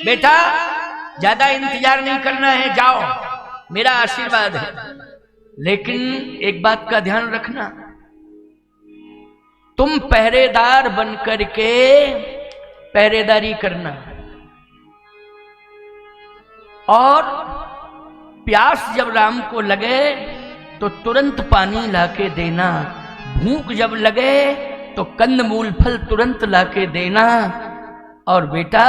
बेटा ज्यादा इंतजार नहीं करना है, जाओ, मेरा आशीर्वाद है। लेकिन एक बात का ध्यान रखना, तुम पहरेदार बन करके पहरेदारी करना, और प्यास जब राम को लगे तो तुरंत पानी लाके देना, भूख जब लगे तो कंद मूल फल तुरंत लाके देना। और बेटा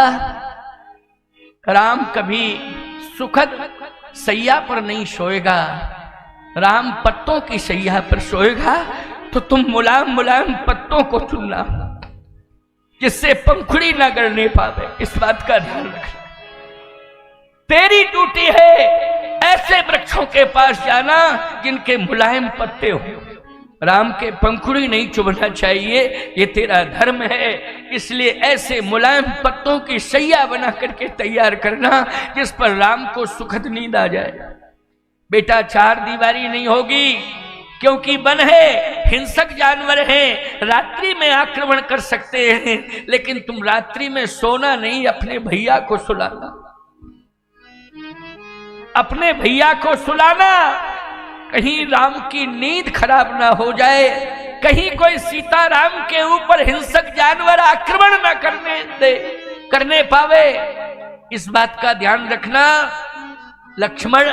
राम कभी सुखद सैया पर नहीं सोएगा, राम पत्तों की सैया पर सोएगा। तो तुम मुलायम मुलायम पत्तों को चुनना जिससे पंखुड़ी ना गड़ने पावे, इस बात का ध्यान रखना। तेरी ड्यूटी है ऐसे वृक्षों के पास जाना जिनके मुलायम पत्ते हो, राम के पंखुड़ी नहीं चुभना चाहिए, ये तेरा धर्म है। इसलिए ऐसे मुलायम पत्तों की सैया बना करके तैयार करना जिस पर राम को सुखद नींद आ जाए। बेटा चार दीवारी नहीं होगी, क्योंकि वन है, हिंसक जानवर हैं, रात्रि में आक्रमण कर सकते हैं, लेकिन तुम रात्रि में सोना नहीं, अपने भैया को सुलाना, अपने भैया को सुलाना, कहीं राम की नींद खराब ना हो जाए, कहीं कोई सीता राम के ऊपर हिंसक जानवर आक्रमण ना करने पावे, इस बात का ध्यान रखना। लक्ष्मण,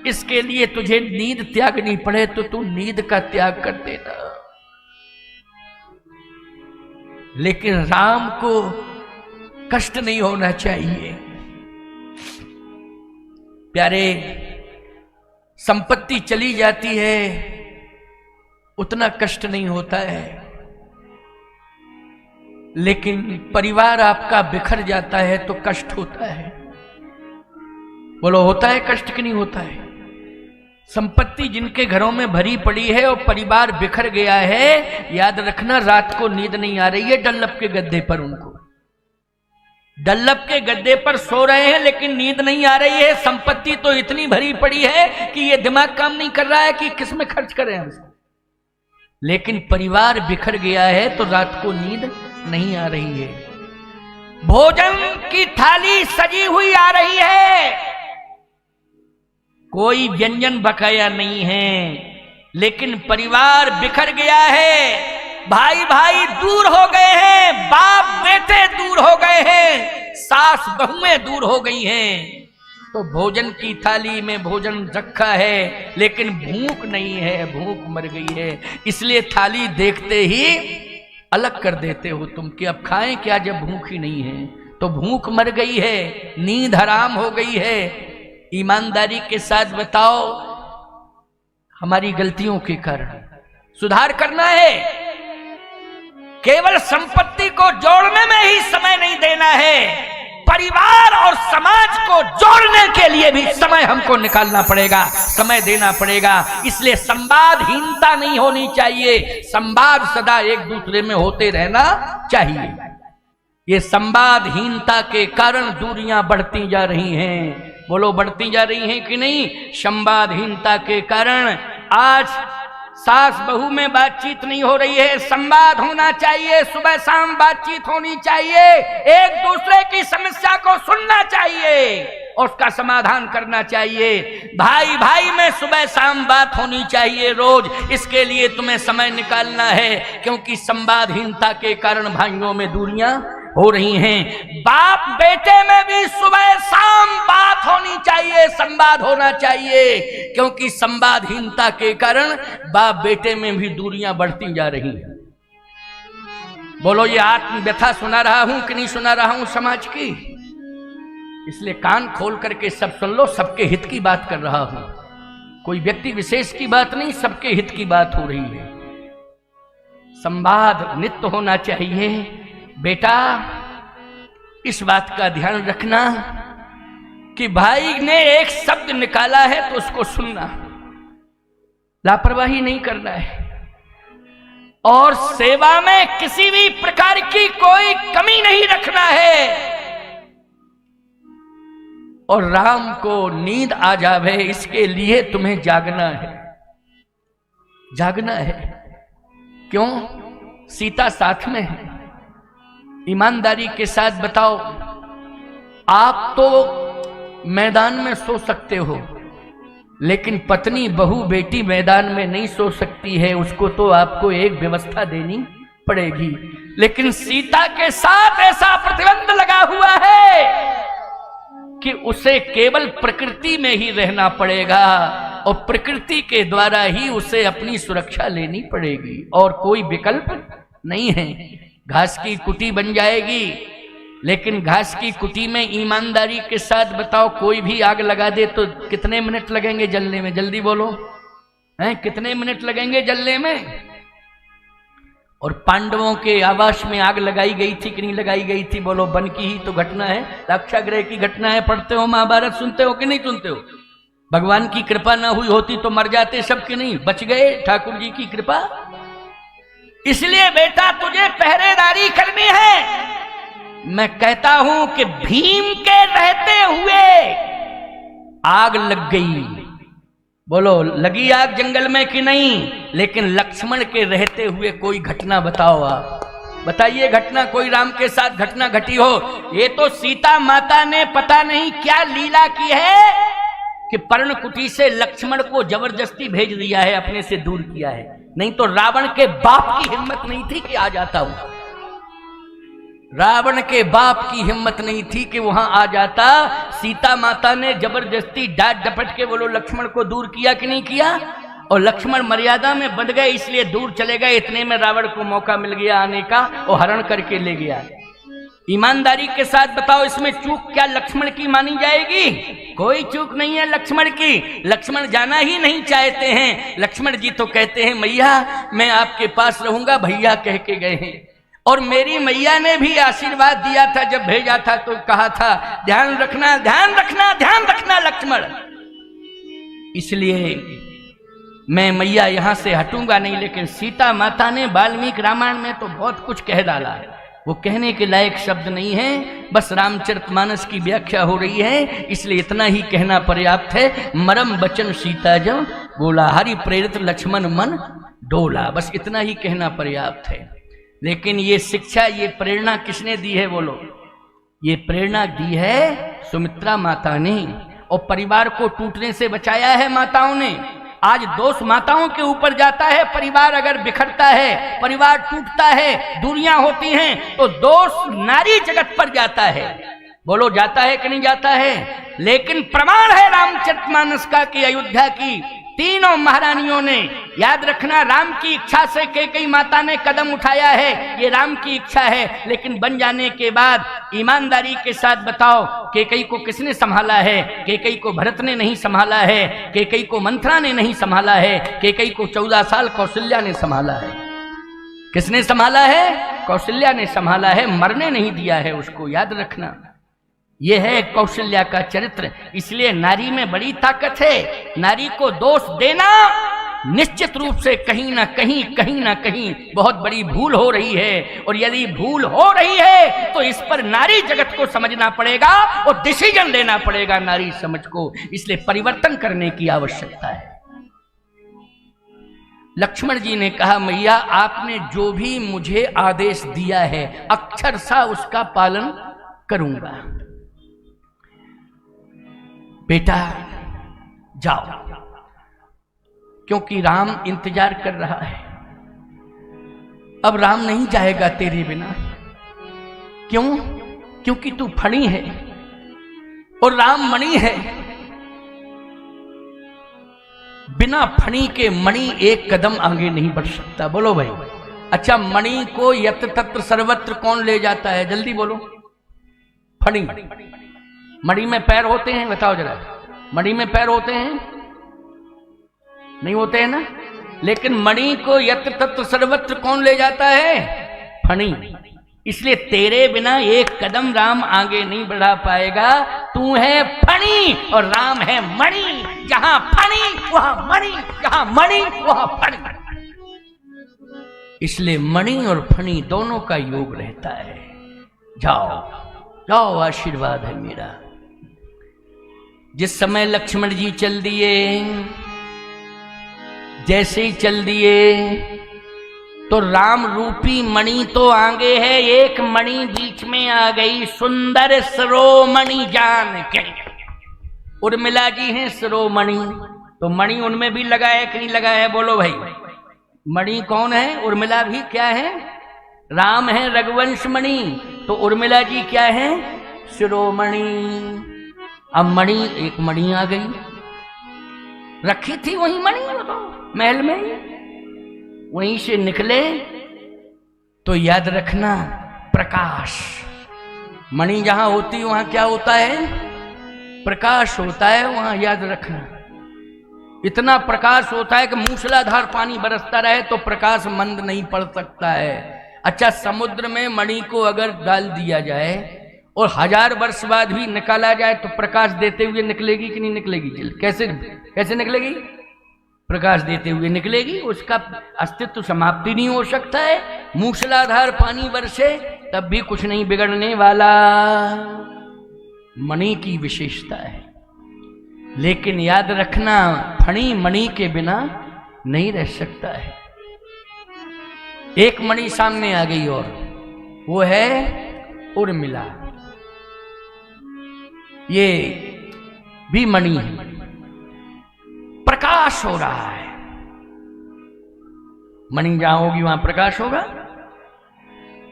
इसके लिए तुझे नींद त्यागनी पड़े तो तू नींद का त्याग कर देना, लेकिन राम को कष्ट नहीं होना चाहिए। प्यारे, संपत्ति चली जाती है उतना कष्ट नहीं होता है, लेकिन परिवार आपका बिखर जाता है तो कष्ट होता है। बोलो, होता है कष्ट कि नहीं होता है? संपत्ति जिनके घरों में भरी पड़ी है और परिवार बिखर गया है, याद रखना रात को नींद नहीं आ रही है डल्लब के गद्दे पर, उनको डल्लब के गद्दे पर सो रहे हैं लेकिन नींद नहीं आ रही है। संपत्ति तो इतनी भरी पड़ी है कि ये दिमाग काम नहीं कर रहा है कि किस में खर्च करें हम, लेकिन परिवार बिखर गया है तो रात को नींद नहीं आ रही है। भोजन की थाली सजी हुई आ रही है, कोई व्यंजन बकाया नहीं है, लेकिन परिवार बिखर गया है। भाई भाई दूर हो गए हैं, बाप बेटे दूर हो गए हैं, सास बहुएं दूर हो गई हैं। तो भोजन की थाली में भोजन रखा है लेकिन भूख नहीं है, भूख मर गई है। इसलिए थाली देखते ही अलग कर देते हो तुम कि अब खाएं क्या जब भूख ही नहीं है। तो भूख मर गई है, नींद हराम हो गई है। ईमानदारी के साथ बताओ, हमारी गलतियों के कारण सुधार करना है। केवल संपत्ति को जोड़ने में ही समय नहीं देना है, परिवार और समाज को जोड़ने के लिए भी समय हमको निकालना पड़ेगा, समय देना पड़ेगा। इसलिए संवादहीनता नहीं होनी चाहिए, संवाद सदा एक दूसरे में होते रहना चाहिए। ये संवादहीनता के कारण दूरियां बढ़ती जा रही हैं। बोलो, बढ़ती जा रही हैं कि नहीं? संवादहीनता के कारण आज सास बहू में बातचीत नहीं हो रही है। संवाद होना चाहिए, सुबह शाम बातचीत होनी चाहिए, एक दूसरे की समस्या को सुनना चाहिए और उसका समाधान करना चाहिए। भाई भाई में सुबह शाम बात होनी चाहिए रोज, इसके लिए तुम्हें समय निकालना है, क्योंकि संवादहीनता के कारण भाइयों में दूरियां हो रही हैं। बाप बेटे में भी सुबह शाम बात होनी चाहिए, संवाद होना चाहिए, क्योंकि संवादहीनता के कारण बाप बेटे में भी दूरियां बढ़ती जा रही हैं। बोलो, ये आत्म व्यथा सुना रहा हूं कि नहीं सुना रहा हूं समाज की? इसलिए कान खोल करके सब सुन लो, सबके हित की बात कर रहा हूं, कोई व्यक्ति विशेष की बात नहीं, सबके हित की बात हो रही है। संवाद नित्य होना चाहिए। बेटा, इस बात का ध्यान रखना कि भाई ने एक शब्द निकाला है तो उसको सुनना, लापरवाही नहीं करना है, और सेवा में किसी भी प्रकार की कोई कमी नहीं रखना है। और राम को नींद आ जावे इसके लिए तुम्हें जागना है, जागना है। क्यों? सीता साथ में है। ईमानदारी के साथ बताओ, आप तो मैदान में सो सकते हो, लेकिन पत्नी बहू बेटी मैदान में नहीं सो सकती है, उसको तो आपको एक व्यवस्था देनी पड़ेगी। लेकिन सीता के साथ ऐसा प्रतिबंध लगा हुआ है कि उसे केवल प्रकृति में ही रहना पड़ेगा और प्रकृति के द्वारा ही उसे अपनी सुरक्षा लेनी पड़ेगी और कोई विकल्प नहीं है। घास की कुटी बन जाएगी, लेकिन घास की कुटी में ईमानदारी के साथ बताओ, कोई भी आग लगा दे तो कितने मिनट लगेंगे जलने में? जल्दी बोलो, हैं? कितने मिनट लगेंगे जलने में? और पांडवों के आवास में आग लगाई गई थी कि नहीं लगाई गई थी? बोलो, वन की ही तो घटना है, लाक्षागृह की घटना है। पढ़ते हो महाभारत, सुनते हो कि नहीं सुनते हो? भगवान की कृपा ना हुई होती तो मर जाते सब कि नहीं, बच गए ठाकुर जी की कृपा। इसलिए बेटा तुझे पहरेदारी करनी है। मैं कहता हूं कि भीम के रहते हुए आग लग गई, बोलो लगी आग जंगल में कि नहीं? लेकिन लक्ष्मण के रहते हुए कोई घटना बताओ, आप बताइए घटना, कोई राम के साथ घटना घटी हो। ये तो सीता माता ने पता नहीं क्या लीला की है कि पर्णकुटी से लक्ष्मण को जबरदस्ती भेज दिया है, अपने से दूर किया है। नहीं तो रावण के बाप की हिम्मत नहीं थी कि आ जाता हूं, रावण के बाप की हिम्मत नहीं थी कि वहां आ जाता। सीता माता ने जबरदस्ती डांट डपट के बोलो लक्ष्मण को दूर किया कि नहीं किया? और लक्ष्मण मर्यादा में बंध गए, इसलिए दूर चले गए। इतने में रावण को मौका मिल गया आने का और हरण करके ले गया। ईमानदारी के साथ बताओ, इसमें चूक क्या लक्ष्मण की मानी जाएगी? कोई चूक नहीं है लक्ष्मण की। लक्ष्मण जाना ही नहीं चाहते हैं। लक्ष्मण जी तो कहते हैं मैया मैं आपके पास रहूंगा, भैया कह के गए हैं। और मेरी मैया ने भी आशीर्वाद दिया था, जब भेजा था तो कहा था ध्यान रखना ध्यान रखना ध्यान रखना लक्ष्मण। इसलिए मैं मैया यहां से हटूंगा नहीं। लेकिन सीता माता ने वाल्मीकि रामायण में तो बहुत कुछ कह डाला है, वो कहने के लायक शब्द नहीं है, बस रामचरितमानस की व्याख्या हो रही है, इसलिए इतना ही कहना पर्याप्त है। मरम बचन सीता जब बोला, हरि प्रेरित लक्ष्मण मन डोला, बस इतना ही कहना पर्याप्त है। लेकिन ये शिक्षा, ये प्रेरणा किसने दी है बोलो? ये प्रेरणा दी है सुमित्रा माता ने, और परिवार को टूटने से बचाया है माताओं ने। आज दोष माताओं के ऊपर जाता है। परिवार अगर बिखरता है, परिवार टूटता है, दूरियां होती हैं, तो दोष नारी जगत पर जाता है। बोलो जाता है कि नहीं जाता है? लेकिन प्रमाण है रामचरितमानस का कि अयोध्या की तीनों महारानियों ने, याद रखना, राम की इच्छा से कैकेयी माता ने कदम उठाया है, ये राम की इच्छा है। लेकिन बन जाने के बाद ईमानदारी के साथ बताओ, कैकेयी को किसने संभाला है? कैकेयी को भरत ने नहीं संभाला है, कैकेयी को मंथरा ने नहीं संभाला है, कैकेयी को 14 साल कौशल्या ने संभाला है। किसने संभाला है? कौशल्या ने संभाला है, मरने नहीं दिया है उसको, याद रखना। यह है कौशल्या का चरित्र। इसलिए नारी में बड़ी ताकत है। नारी को दोष देना निश्चित रूप से कहीं ना कहीं बहुत बड़ी भूल हो रही है। और यदि भूल हो रही है तो इस पर नारी जगत को समझना पड़ेगा और डिसीजन लेना पड़ेगा नारी समझ को। इसलिए परिवर्तन करने की आवश्यकता है। लक्ष्मण जी ने कहा मैया आपने जो भी मुझे आदेश दिया है अक्षरशः उसका पालन करूंगा। बेटा जाओ, क्योंकि राम इंतजार कर रहा है। अब राम नहीं जाएगा तेरे बिना। क्यों? क्योंकि तू फणी है और राम मणि है। बिना फणी के मणि एक कदम आगे नहीं बढ़ सकता। बोलो भाई। अच्छा, मणि को यत्र तत्र सर्वत्र कौन ले जाता है? जल्दी बोलो। फणी। मणि में पैर होते हैं? बताओ जरा। मणि में पैर होते हैं? नहीं होते हैं ना। लेकिन मणि को यत्र तत्र सर्वत्र कौन ले जाता है? फणी। इसलिए तेरे बिना एक कदम राम आगे नहीं बढ़ा पाएगा। तू है फणी और राम है मणि। जहां फणी वहां मणि, जहां मणि वहां फणी। इसलिए मणि और फणी दोनों का योग रहता है। जाओ जाओ, आशीर्वाद है मेरा। जिस समय लक्ष्मण जी चल दिए, जैसे ही चल दिए तो राम रूपी मणि तो आगे है, एक मणि बीच में आ गई, सुंदर शिरोमणि जान के। उर्मिला जी हैं शिरोमणि, तो मणि उनमें भी लगा है कि नहीं लगा है? बोलो भाई, मणि कौन है? उर्मिला भी क्या है? राम है रघुवंश मणि, तो उर्मिला जी क्या है? शिरोमणि। अब मणि, एक मणि आ गई, रखी थी वही मणि तो महल में, वहीं से निकले। तो याद रखना, प्रकाश, मणि जहां होती वहां क्या होता है? प्रकाश होता है, वहां याद रखना। इतना प्रकाश होता है कि मूसलाधार पानी बरसता रहे तो प्रकाश मंद नहीं पड़ सकता है। अच्छा, समुद्र में मणि को अगर डाल दिया जाए और 1000 वर्ष बाद भी निकाला जाए तो प्रकाश देते हुए निकलेगी कि नहीं निकलेगी? कैसे निकलेगी? प्रकाश देते हुए निकलेगी, उसका अस्तित्व समाप्ति नहीं हो सकता है। मूसलाधार पानी बरसे तब भी कुछ नहीं बिगड़ने वाला, मणि की विशेषता है। लेकिन याद रखना, फणी मणि के बिना नहीं रह सकता है। एक मणि सामने आ गई और वो है उर्मिला। ये भी मणि है, प्रकाश हो रहा है। मणि जहां होगी वहां प्रकाश होगा।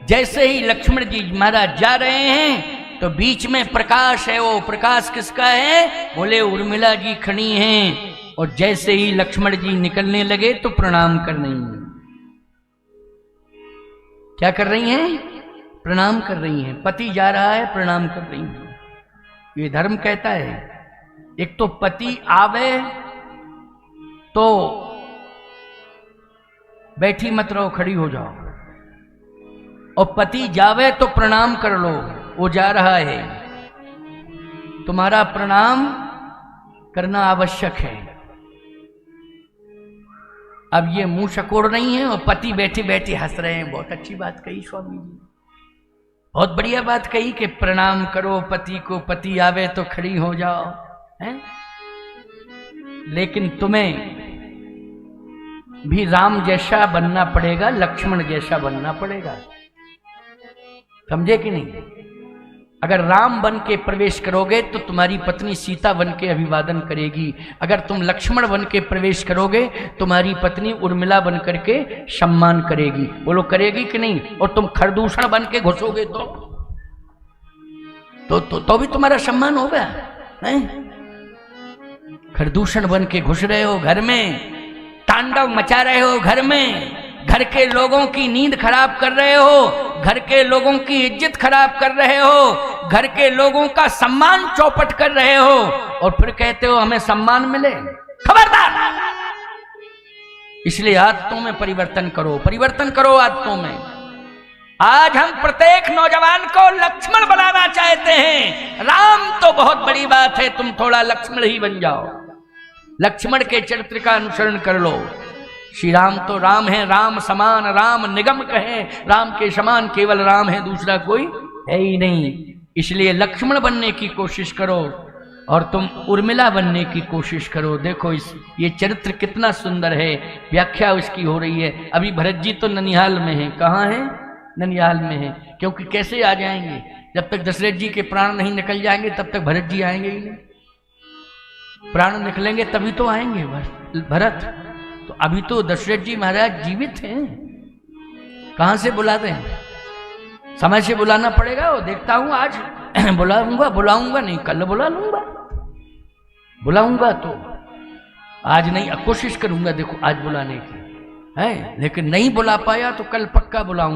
जैसे ही लक्ष्मण जी महाराज जा रहे हैं तो बीच में प्रकाश है। वो प्रकाश किसका है? बोले उर्मिला जी खड़ी हैं। और जैसे ही लक्ष्मण जी निकलने लगे तो प्रणाम कर रही हैं। क्या कर रही हैं? प्रणाम कर रही हैं। पति जा रहा है, प्रणाम कर रही हैं। ये धर्म कहता है, एक तो पति आवे तो बैठी मत रहो, खड़ी हो जाओ, और पति जावे तो प्रणाम कर लो। वो जा रहा है, तुम्हारा प्रणाम करना आवश्यक है। अब ये मुंह चकोड़ नहीं है और पति बैठे बैठे हंस रहे हैं। बहुत अच्छी बात कही स्वामी जी, बहुत बढ़िया बात कही कि प्रणाम करो पति को, पति आवे तो खड़ी हो जाओ, हैं? लेकिन तुम्हें भी राम जैसा बनना पड़ेगा, लक्ष्मण जैसा बनना पड़ेगा। समझे कि नहीं? अगर राम बन के प्रवेश करोगे तो तुम्हारी पत्नी सीता बन के अभिवादन करेगी। अगर तुम लक्ष्मण बन के प्रवेश करोगे तुम्हारी पत्नी उर्मिला बन करके सम्मान करेगी। बोलो करेगी कि नहीं? और तुम खरदूषण बन के घुसोगे तो भी तुम्हारा सम्मान होगा, हैं? खरदूषण बन के घुस रहे हो घर में, तांडव मचा रहे हो घर में, घर के लोगों की नींद खराब कर रहे हो, घर के लोगों की इज्जत खराब कर रहे हो, घर के लोगों का सम्मान चौपट कर रहे हो, और फिर कहते हो हमें सम्मान मिले। खबरदार! इसलिए आदतों में परिवर्तन करो, परिवर्तन करो आदतों में। आज हम प्रत्येक नौजवान को लक्ष्मण बनाना चाहते हैं। राम तो बहुत बड़ी बात है, तुम थोड़ा लक्ष्मण ही बन जाओ, लक्ष्मण के चरित्र का अनुसरण कर लो। श्री राम तो राम है, राम समान राम निगम कहें, राम के समान केवल राम है, दूसरा कोई है ही नहीं। इसलिए लक्ष्मण बनने की कोशिश करो और तुम उर्मिला बनने की कोशिश करो। देखो ये चरित्र कितना सुंदर है, व्याख्या उसकी हो रही है। अभी भरत जी तो ननिहाल में है। कहाँ है? ननिहाल में है। क्योंकि कैसे आ जाएंगे? जब तक दशरथ जी के प्राण नहीं निकल जाएंगे तब तक भरत जी आएंगे ही नहीं। प्राण निकलेंगे तभी तो आएंगे भरत। तो अभी तो दशरथ जी महाराज जीवित हैं, कहां से बुला दें? समय से बुलाना पड़ेगा। वो देखता हूं आज बुलाऊंगा नहीं, कल बुला लूंगा, बुलाऊंगा तो आज नहीं, कोशिश करूंगा देखो आज बुलाने की है, लेकिन नहीं बुला पाया तो कल पक्का बुलाऊंगा।